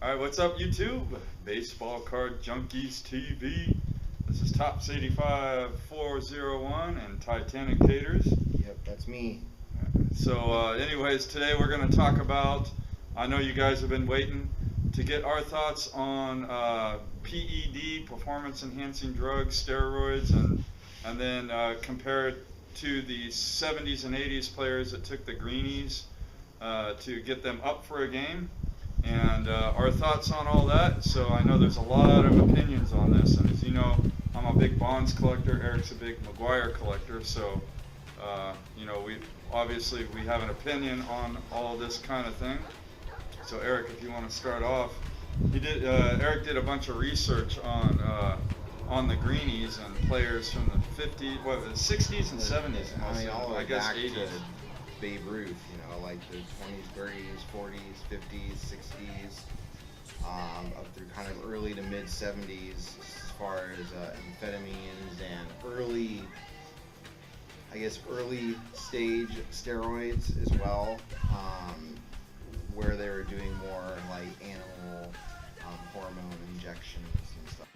Alright, what's up YouTube? Baseball Card Junkies TV. This is Tops 85 401 and Titanic Taters. Yep, that's me. So anyways, today we're going to talk about, I know you guys have been waiting to get our thoughts on PED, performance enhancing drugs, steroids, and then compare it to the 70s and 80s players that took the Greenies to get them up for a game. And our thoughts on all that. So I know there's a lot of opinions on this, and as you know, I'm a big Bonds collector. Eric's a big McGuire collector. So we have an opinion on all this kind of thing. So Eric, if you want to start off, Eric did a bunch of research on the Greenies and players from the 60s and 70s. All the way I guess back 80s. to Babe Ruth, like the 20s, 30s, 40s, 50s, 60s, up through kind of early to mid 70s as far as amphetamines and early stage steroids as well, where they were doing more like animal hormone injections and stuff.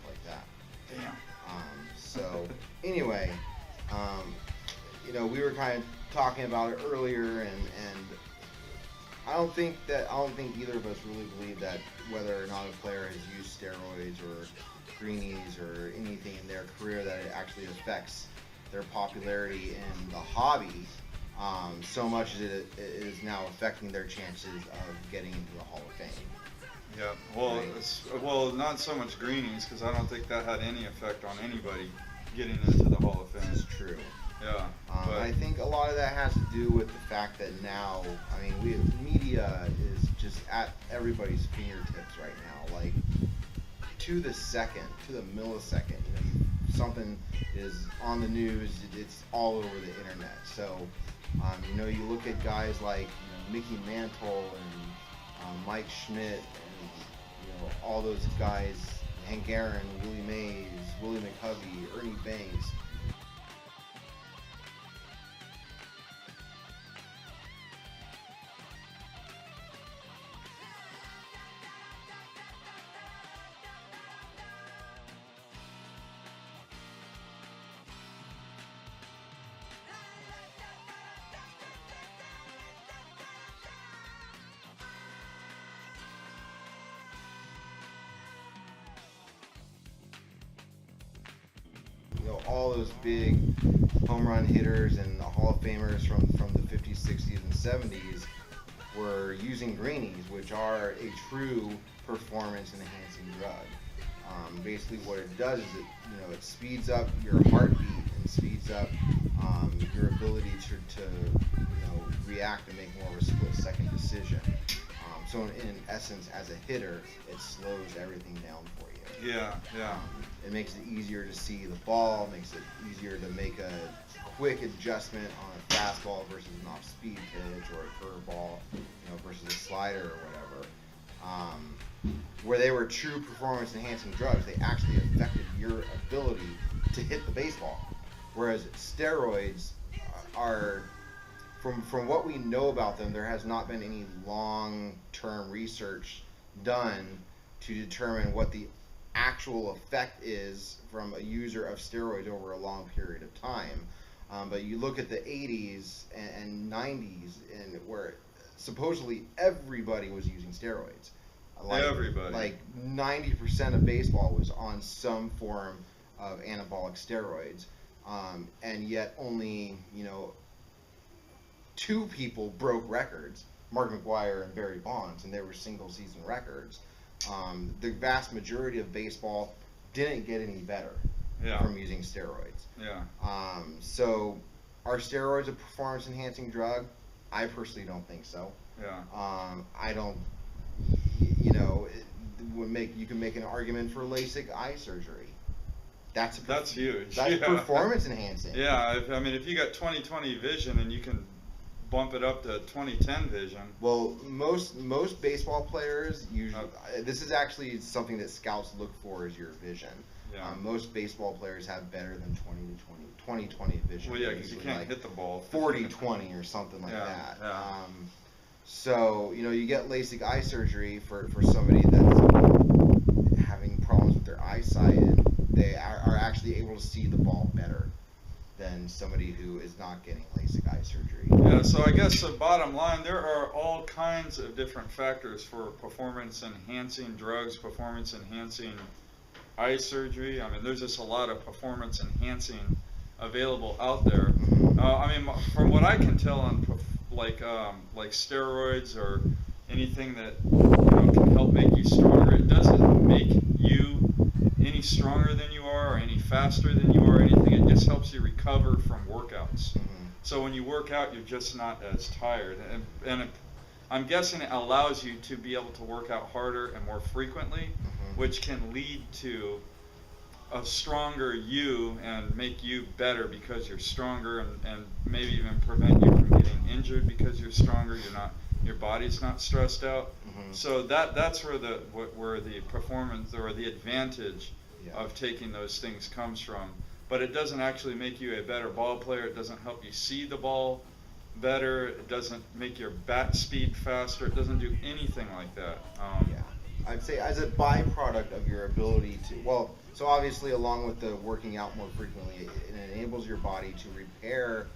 Like that. Damn. So anyway, we were kind of talking about it earlier, and I don't think either of us really believe that whether or not a player has used steroids or greenies or anything in their career, that it actually affects their popularity in the hobby so much as it is now affecting their chances of getting into the Hall of Fame. Yeah, well, Right. well, not so much Greenies, because I don't think that had any effect on anybody getting into the Hall of Fame. This is true. Yeah, but I think a lot of that has to do with the fact that now, media is just at everybody's fingertips right now. Like, to the second, to the millisecond, something is on the news, it's all over the internet. So, you look at guys like Mickey Mantle and Mike Schmidt and all those guys, Hank Aaron, Willie Mays, Willie McCovey, Ernie Banks. All those big home run hitters and the Hall of Famers from the 50s, 60s, and 70s were using greenies, which are a true performance-enhancing drug. Basically, what it does is it speeds up your heartbeat and speeds up your ability to react and make more of a split-second decision. So in essence, as a hitter, it slows everything down for you. yeah. It makes it easier to see the ball, makes it easier to make a quick adjustment on a fastball versus an off-speed pitch or a curveball, versus a slider or whatever. Where they were true performance-enhancing drugs, they actually affected your ability to hit the baseball. Whereas steroids are, from what we know about them, there has not been any long-term research done to determine what the actual effect is from a user of steroids over a long period of time. But you look at the 80s and 90s, and where supposedly everybody was using steroids. Everybody. Like 90% of baseball was on some form of anabolic steroids, and yet only 2 people broke records, Mark McGuire and Barry Bonds, and they were single-season records. The vast majority of baseball didn't get any better from using steroids. Yeah. So, are steroids a performance-enhancing drug? I personally don't think so. Yeah. I don't. You can make an argument for LASIK eye surgery. That's huge. That's performance-enhancing. Yeah. If you got 20/20 vision and you can bump it up to 2010 vision. Well, most baseball players usually. This is actually something that scouts look for, is your vision. Yeah. Most baseball players have better than 20/20 vision. Well, yeah, because you can't hit the ball. 40/20 or something like that. Yeah. So, you get LASIK eye surgery for somebody that's having problems with their eyesight, and they are actually able to see the ball better than somebody who is not getting LASIK eye surgery. Yeah, so I guess the bottom line, there are all kinds of different factors for performance-enhancing drugs, performance-enhancing eye surgery. I mean, there's just a lot of performance-enhancing available out there. I mean, from what I can tell on like steroids or anything that can help make you stronger, it doesn't make you any stronger than you are or any faster than you are or anything. It just helps you recover from workouts. So when you work out, you're just not as tired. And I'm guessing it allows you to be able to work out harder and more frequently, which can lead to a stronger you and make you better because you're stronger, and maybe even prevent you from getting injured because you're stronger. Your body's not stressed out. So that's where the performance or the advantage of taking those things comes from. But it doesn't actually make you a better ball player. It doesn't help you see the ball better. It doesn't make your bat speed faster. It doesn't do anything like that. I'd say as a byproduct of your ability to, so obviously along with the working out more frequently, it enables your body to repair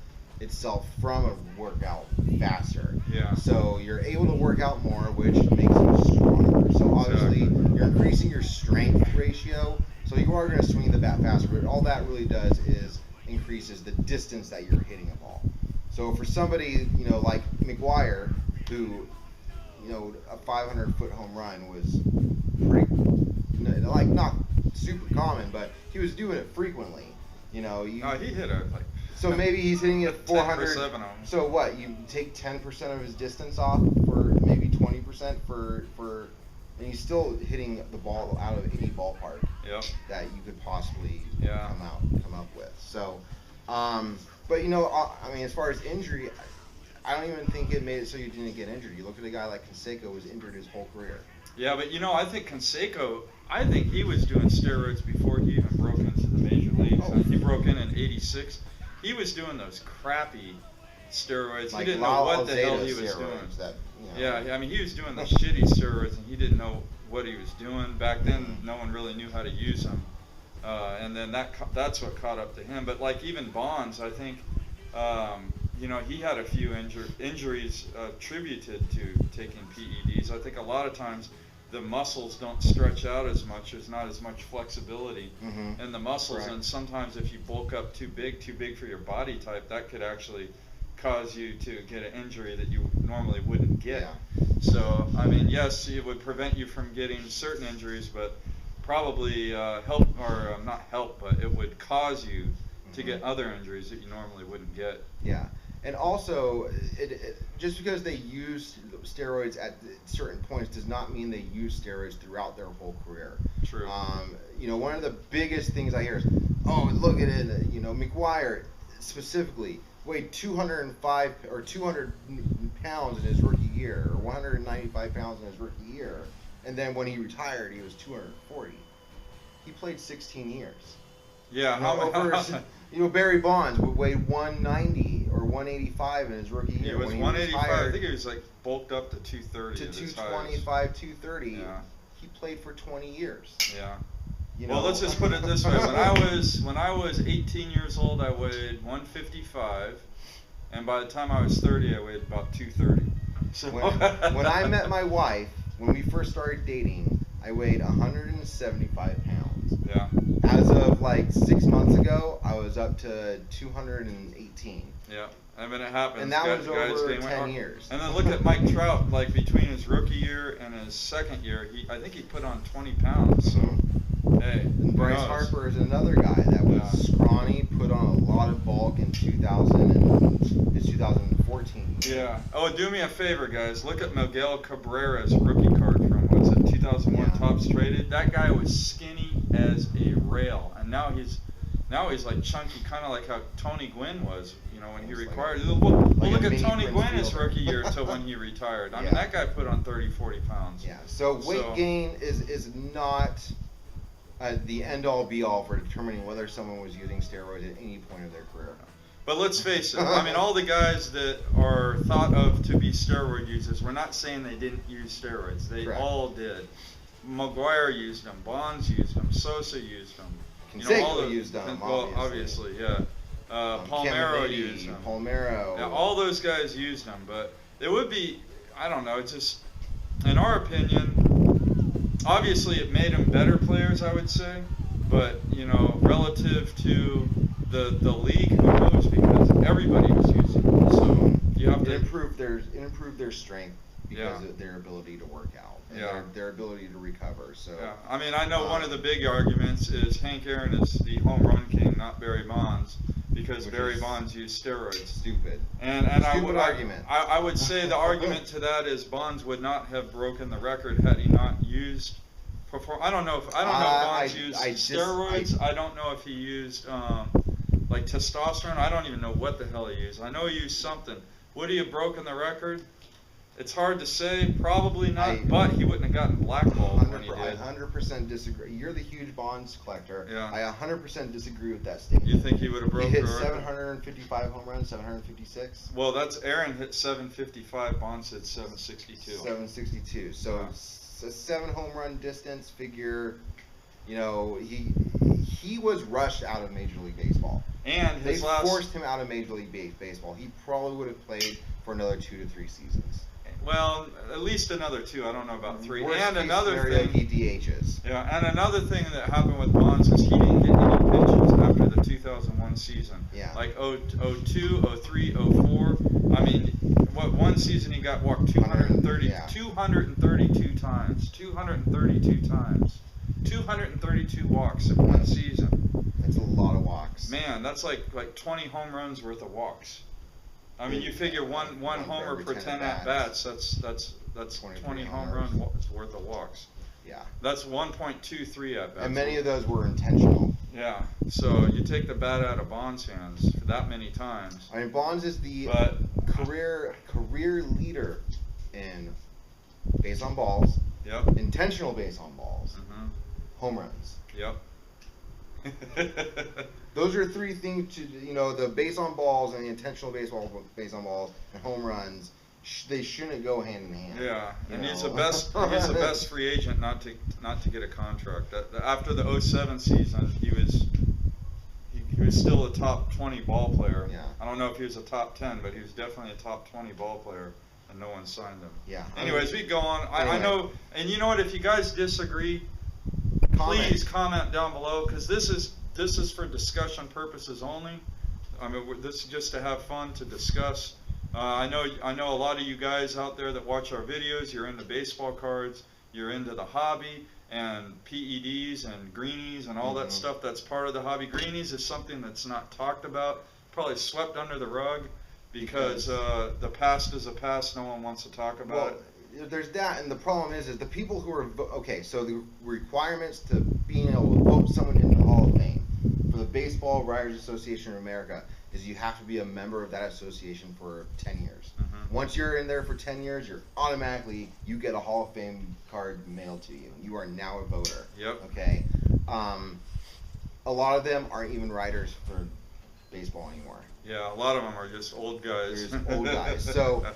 itself from a workout faster. Yeah. So you're able to work out more, which makes you stronger. So obviously you're increasing your strength ratio, so you are going to swing the bat faster, but all that really does is increases the distance that you're hitting a ball. So for somebody, like McGuire, who, a 500-foot home run was pretty, not super common, but he was doing it frequently. He hit it like. So maybe he's hitting it 400. 10% of them. So what? You take 10% of his distance off for maybe 20% for, and he's still hitting the ball out of any ballpark that you could possibly come up with. So, but I mean, as far as injury, I don't even think it made it so you didn't get injured. You look at a guy like Canseco, who was injured his whole career. Yeah, but I think Canseco, he was doing steroids before he even broke into the major leagues. He broke in '86. He was doing those crappy steroids. Like he didn't know what the hell he was doing. Yeah, I mean, he was doing the shitty steroids, and he didn't know what he was doing. Back then, no one really knew how to use them. And then that's what caught up to him. But like even Bonds, I think, he had a few injuries attributed to taking PEDs. I think a lot of times the muscles don't stretch out as much. There's not as much flexibility in the muscles, and sometimes if you bulk up too big for your body type, that could actually cause you to get an injury that you normally wouldn't get. So, I mean, yes, it would prevent you from getting certain injuries, but probably not help, but it would cause you to get other injuries that you normally wouldn't get. Yeah. And also, just because they use steroids at certain points does not mean they use steroids throughout their whole career. True. One of the biggest things I hear is, look at it, McGuire specifically weighed 205 or 200 pounds in his rookie year, or 195 pounds in his rookie year, and then when he retired, he was 240. He played 16 years. Yeah. Barry Bonds weighed 190 or 185 in his rookie year. He was 185. I think he was like bulked up to 230. To 225, 230. Yeah. He played for 20 years. Yeah. Well, let's just put it this way. When I was 18 years old, I weighed 155, and by the time I was 30, I weighed about 230. So when I met my wife, when we first started dating, I weighed 175 pounds. Yeah. As of like 6 months ago, I was up to 218. Yeah. I mean, it happens. And that was over 10 years. And then look at Mike Trout, like between his rookie year and his second year, I think he put on 20 pounds. So, hey. And Bryce Harper is another guy that was scrawny, put on a lot of bulk in 2014. Yeah. Oh, do me a favor, guys. Look at Miguel Cabrera's rookie card from, 2001 Topps Traded. That guy was skinny as a rail, and now he's like chunky, kind of like how Tony Gwynn was, when he retired. Look at Tony Gwynn his rookie year to when he retired. I mean, that guy put on 30, 40 pounds. Yeah. So weight gain is not the end-all be-all for determining whether someone was using steroids at any point of their career. But let's face it, I mean, all the guys that are thought of to be steroid users, we're not saying they didn't use steroids. They Correct. all did. McGwire used them, Bonds used them, Sosa used them. Canseco used them, well, obviously, yeah. Palmeiro used them. Palmeiro. Yeah, all those guys used them, but it would be, I don't know, it's just, in our opinion, obviously it made them better players, I would say, but, you know, relative to the league, who knows, because everybody was using them, so you have to... It improved their strength because of their ability to work out. And their ability to recover. So yeah, I mean, I know one of the big arguments is Hank Aaron is the home run king, not Barry Bonds, because Barry Bonds used steroids. Stupid. And argument. I would say the argument to that is Bonds would not have broken the record had he not used. I don't know if Bonds used steroids. I don't know if he used like testosterone. I don't even know what the hell he used. I know he used something. Would he have broken the record? It's hard to say, probably not, but he wouldn't have gotten blackballed when he did. I 100% disagree. You're the huge Bonds collector. Yeah. I 100% disagree with that statement. You think he would have broken the record? He hit 755 home runs, 756? Well, that's Aaron hit 755, Bonds hit 762. 762. So a 7 home run distance figure, you know, he was rushed out of Major League Baseball. And they forced him out of Major League Baseball. He probably would have played for another 2 to 3 seasons. Well, at least another 2. I don't know about 3. Worst and case another scenario, thing, he DHs. Yeah, and another thing that happened with Bonds is he didn't get any pitches after the 2001 season. Yeah. Like 02, 03, 04. I mean, one season he got walked 232 times. 232 times. 232 walks in one season. That's a lot of walks. Man, that's like 20 home runs worth of walks. I mean, you figure one homer per 10 at bats. That's 20 home runs worth of walks. Yeah. That's 1.23 at bats. And many of those were intentional. Yeah. So you take the bat out of Bonds' hands for that many times. I mean, Bonds is the career leader in base on balls. Yep. Intentional base on balls. Home runs. Yep. Those are 3 things to, you know, the base on balls and the intentional base on balls and home runs. They shouldn't go hand in hand. Yeah, and he's the best. He's the best free agent not to get a contract. After the 07 season, he was still a top 20 ball player. Yeah. I don't know if he was a top 10, but he was definitely a top 20 ball player, and no one signed him. Yeah. Anyways, we go on. I know, and you know what? If you guys disagree, please comment down below, because this is for discussion purposes only. I mean, this is just to have fun, to discuss. I know a lot of you guys out there that watch our videos, you're into baseball cards, you're into the hobby, and PEDs and Greenies and all that stuff that's part of the hobby. Greenies is something that's not talked about, probably swept under the rug, because the past is a past, no one wants to talk about it. There's that, and the problem is the people who are so the requirements to being able to vote someone into the Hall of Fame for the Baseball Writers Association of America is you have to be a member of that association for 10 years. Once you're in there for 10 years, you get a Hall of Fame card mailed to you. You are now a voter. Yep. Okay. A lot of them aren't even writers for baseball anymore. Yeah, a lot of them are just old guys. They're just old guys. So,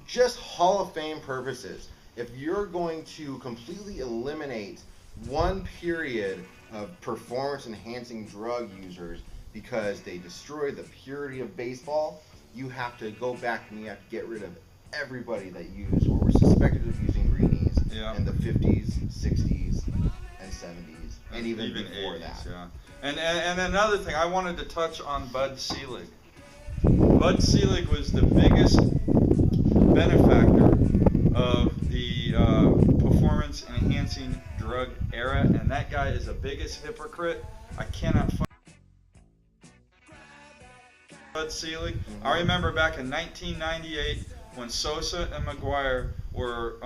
just Hall of Fame purposes, if you're going to completely eliminate one period of performance-enhancing drug users because they destroy the purity of baseball, you have to go back and you have to get rid of everybody that used or were suspected of using Greenies in the 50s, 60s, and 70s, and even before 80s, that. Yeah. And another thing, I wanted to touch on Bud Selig. Bud Selig was the biggest benefactor of the performance-enhancing drug era, and that guy is the biggest hypocrite. I cannot find Bud Selig. I remember back in 1998 when Sosa and McGwire were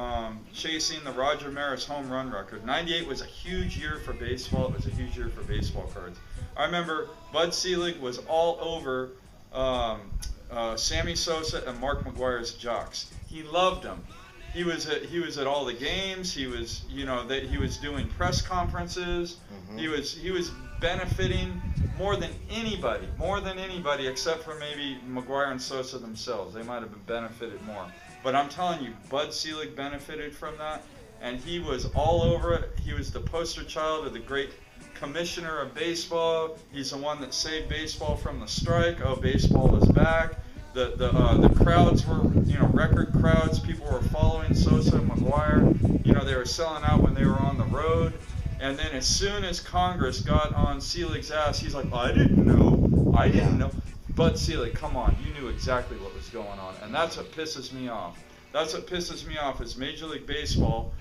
chasing the Roger Maris home run record. 98 was a huge year for baseball. It was a huge year for baseball cards. I remember Bud Selig was all over Sammy Sosa and Mark McGwire's jocks. He loved them. He was at all the games. He was, he was doing press conferences. He was benefiting more than anybody except for maybe McGuire and Sosa themselves. They might have been benefited more. But I'm telling you, Bud Selig benefited from that, and he was all over it. He was the poster child of the great commissioner of baseball. He's the one that saved baseball from the strike. Oh, baseball is back. The crowds were, record crowds. People were following Sosa and McGuire. They were selling out when they were on the road. And then as soon as Congress got on Selig's ass, he's like, I didn't know. Bud Selig, come on, you knew exactly what was going on. And that's what pisses me off. That's what pisses me off is Major League Baseball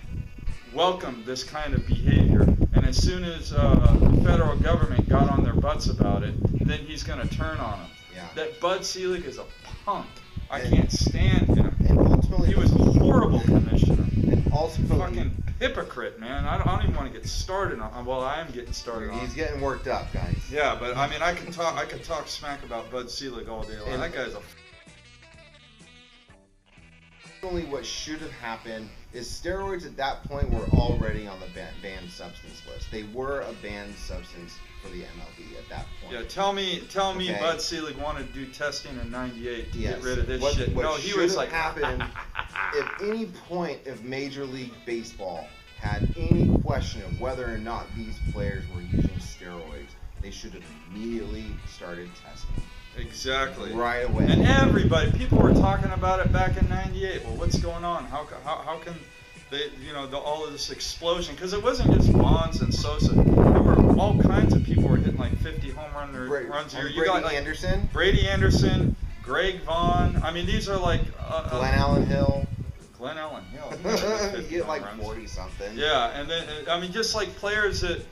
welcomed this kind of behavior. And as soon as the federal government got on their butts about it, then he's going to turn on them. Yeah. That Bud Selig is a punk. I can't stand him. And ultimately, he was a horrible commissioner. And ultimately, fucking hypocrite, man. I don't even want to get started on. Well, I am getting started on. He's getting worked up, guys. Yeah, but I mean, I could talk smack about Bud Selig all day long. That guy's a. What should have happened is steroids at that point were already on the banned substance list. They were a banned substance for the MLB at that point. Yeah, tell me, Bud Selig wanted to do testing in '98 to get rid of this shit. What no, he was like. happened if any point of Major League Baseball had any question of whether or not these players were using steroids, they should have immediately started testing. Exactly. Right away. And people were talking about it back in '98. Well, what's going on? How can they, all of this explosion? Because it wasn't just Bonds and Sosa. There were all kinds of people were hitting like 50 home runs a year. You got like Brady Anderson, Greg Vaughn. I mean, these are like Glenn Allen Hill. Glenn Allen Hill. He hit like 40 something. Yeah, and then just like players that.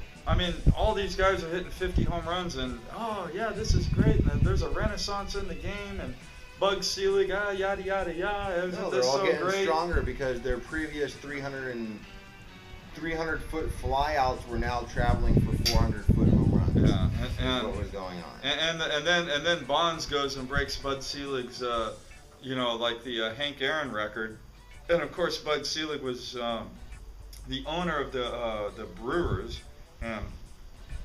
All these guys are hitting 50 home runs, and oh yeah, this is great. And there's a renaissance in the game, and Bud Selig, yada yada yada. No, they're all getting stronger because their previous 300 foot flyouts were now traveling for 400 foot home runs. Yeah, and what was going on? And then Bonds goes and breaks Bud Selig's, like the Hank Aaron record, and of course Bud Selig was the owner of the Brewers. And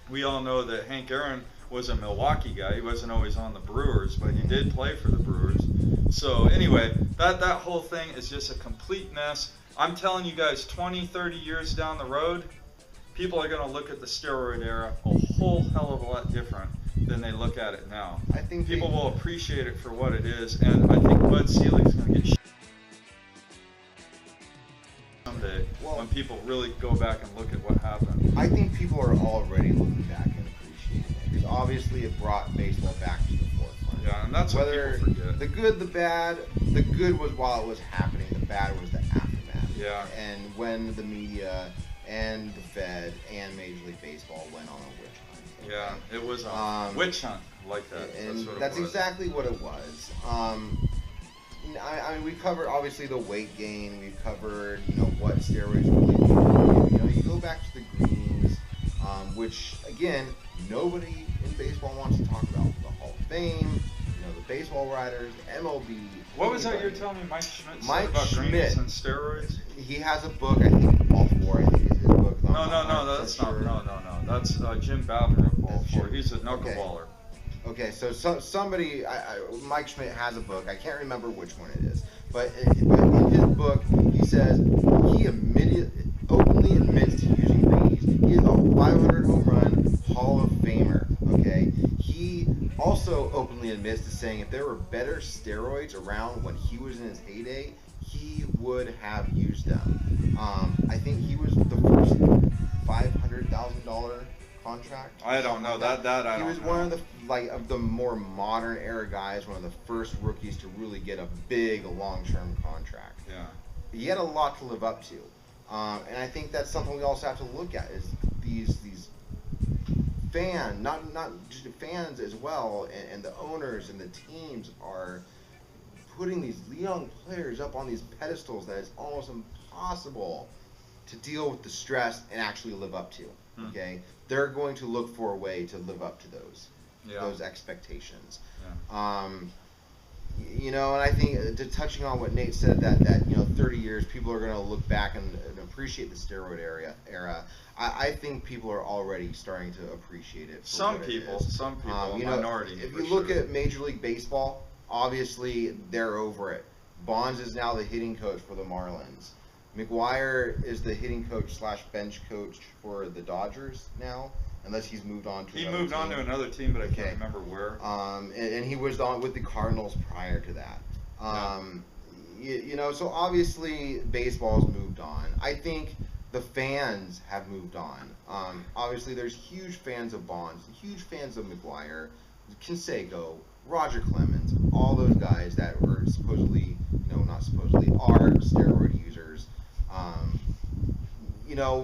we all know that Hank Aaron was a Milwaukee guy. He wasn't always on the Brewers, but he did play for the Brewers. So anyway, that whole thing is just a complete mess. I'm telling you guys, 20, 30 years down the road, people are going to look at the steroid era a whole hell of a lot different than they look at it now. I think people will appreciate it for what it is, and I think Bud Selig's going to get someday when people really go back and look at what happened. I think people are already looking back and appreciating it because obviously it brought baseball back to the forefront. Yeah, and that's what people forget. The good, the bad. The good was while it was happening. The bad was the aftermath. Yeah. And when the media and the Fed and Major League Baseball went on a witch hunt. Okay? Yeah, it was a witch hunt like that. And that's exactly what it was. I mean, we covered obviously the weight gain. We covered, what steroids really do. You go back to the Greenies, which again, nobody in baseball wants to talk about. The Hall of Fame, the baseball writers, the MLB. What was that you're telling me, Mike Schmidt said about Schmidt, Greenies and steroids? He has a book. I think All Four. I think is his book. No, that's not. No. That's Jim Bowden of All Four. He's a knuckleballer. Okay, so somebody, Mike Schmidt has a book. I can't remember which one it is, but in his book, he says he openly admits to using Greenies. He is a 500 home run Hall of Famer. Okay, he also openly admits to saying if there were better steroids around when he was in his heyday, he would have used them. I think he was the first $500,000 contract. I don't know that. I don't know. He was one of the more modern era guys, one of the first rookies to really get a big long-term contract. Yeah. He had a lot to live up to, and I think that's something we also have to look at is these fans, not just the fans as well, and the owners and the teams are putting these young players up on these pedestals that it's almost impossible to deal with the stress and actually live up to. Okay, they're going to look for a way to live up to those expectations. Yeah. You know, and I think touching on what Nate said, that 30 years people are going to look back and appreciate the steroid era. I think people are already starting to appreciate it. Some people, a minority. If you look at Major League Baseball, obviously they're over it. Bonds is now the hitting coach for the Marlins. McGuire is the hitting coach / bench coach for the Dodgers now, unless he's moved on to He moved on to another team, but I can't remember where. And he was on with the Cardinals prior to that. So obviously baseball's moved on. I think the fans have moved on. Obviously there's huge fans of Bonds, huge fans of McGuire, Canseco, Roger Clemens, all those guys that were supposedly, not supposedly, are steroid users.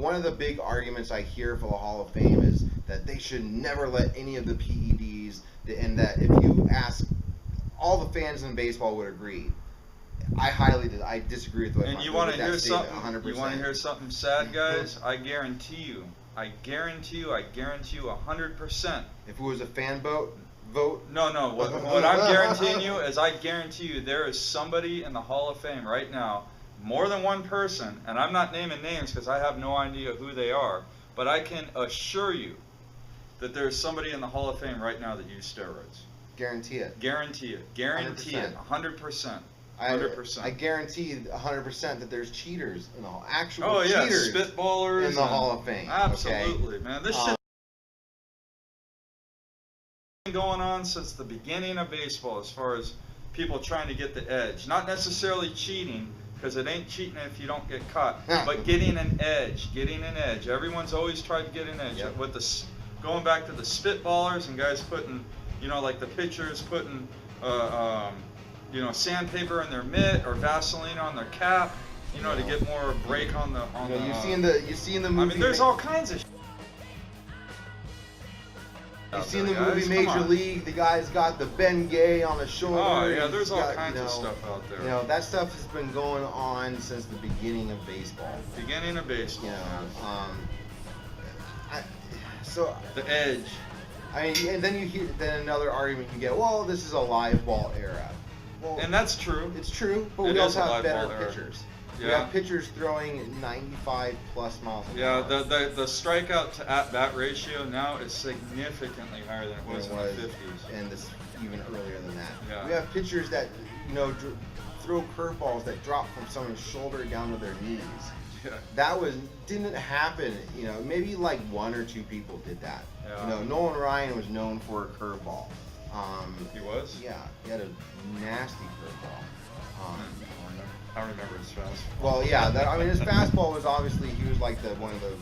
One of the big arguments I hear for the Hall of Fame is that they should never let any of the PEDs, and that if you ask, all the fans in baseball would agree. I disagree with what. And you want to hear something? 100%. You want to hear something sad, guys? I guarantee you, 100%. If it was a fan vote. No. What I'm guaranteeing you is, I guarantee you, there is somebody in the Hall of Fame right now, more than one person, and I'm not naming names because I have no idea who they are, but I can assure you that there's somebody in the Hall of Fame right now that use steroids. Guarantee it. Guarantee it. 100%. 100%. I guarantee 100% that there's cheaters in the actual cheaters spitballers in the Hall of Fame. Absolutely, man. This shit been going on since the beginning of baseball, as far as people trying to get the edge. Not necessarily cheating, because it ain't cheating if you don't get caught, but getting an edge. Everyone's always tried to get an edge. Yep. With going back to the spitballers and guys putting, like the pitchers putting, sandpaper in their mitt or Vaseline on their cap, to get more break on the. You've seen the movie. I mean, there's all kinds of. You've seen the movie Major League. The guy's got the Bengay on the shoulder. Oh yeah, there's all kinds of stuff out there. That stuff has been going on since the beginning of baseball. The edge. I mean, and then another argument you get. Well, this is a live ball era. Well, and that's true. It's true, but we also have better pitchers. Yeah. We have pitchers throwing 95 plus miles an hour. Yeah, the strikeout to at-bat ratio now is significantly higher than it was in the 50s. And this even earlier than that. Yeah. We have pitchers that, throw curveballs that drop from someone's shoulder down to their knees. Yeah. That didn't happen. Maybe like one or two people did that. Yeah. Nolan Ryan was known for a curveball. He was? Yeah, he had a nasty curveball. I remember his fastball. Well, yeah, his fastball was obviously, he was like one of the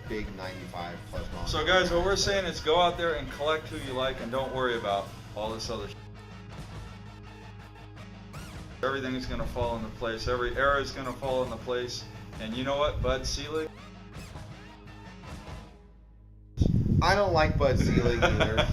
big 95 plus miles. So guys, what we're saying is go out there and collect who you like and don't worry about all this other shit. Everything is going to fall into place. Every era is going to fall into place. And you know what, Bud Selig? I don't like Bud Selig either.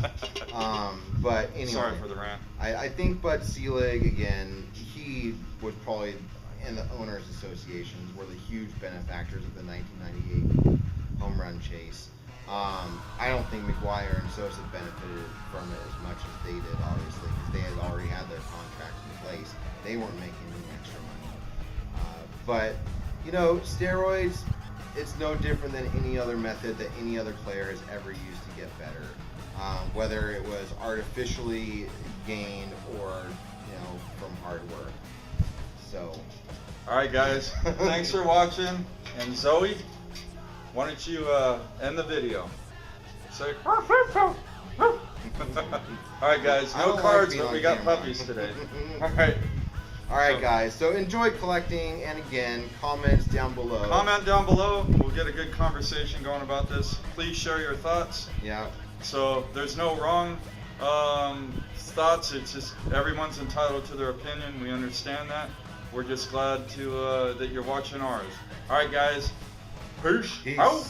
But anyway. Sorry for the rant. I think Bud Selig, again, he was probably, and the owners' associations were the huge benefactors of the 1998 home run chase. I don't think McGuire and Sosa benefited from it as much as they did, obviously, because they had already had their contracts in place. They weren't making any extra money. But steroids, it's no different than any other method that any other player has ever used to get better. Whether it was artificially gained or, from hard work. So. All right, guys. Thanks for watching. And Zoe, why don't you end the video? Say. All right, guys. No cards, but we got puppies today. All right. All right, guys. So enjoy collecting, and again, comments down below. Comment down below. We'll get a good conversation going about this. Please share your thoughts. Yeah. So there's no wrong thoughts. It's just everyone's entitled to their opinion. We understand that. We're just glad that you're watching ours. All right, guys. Peace. Out.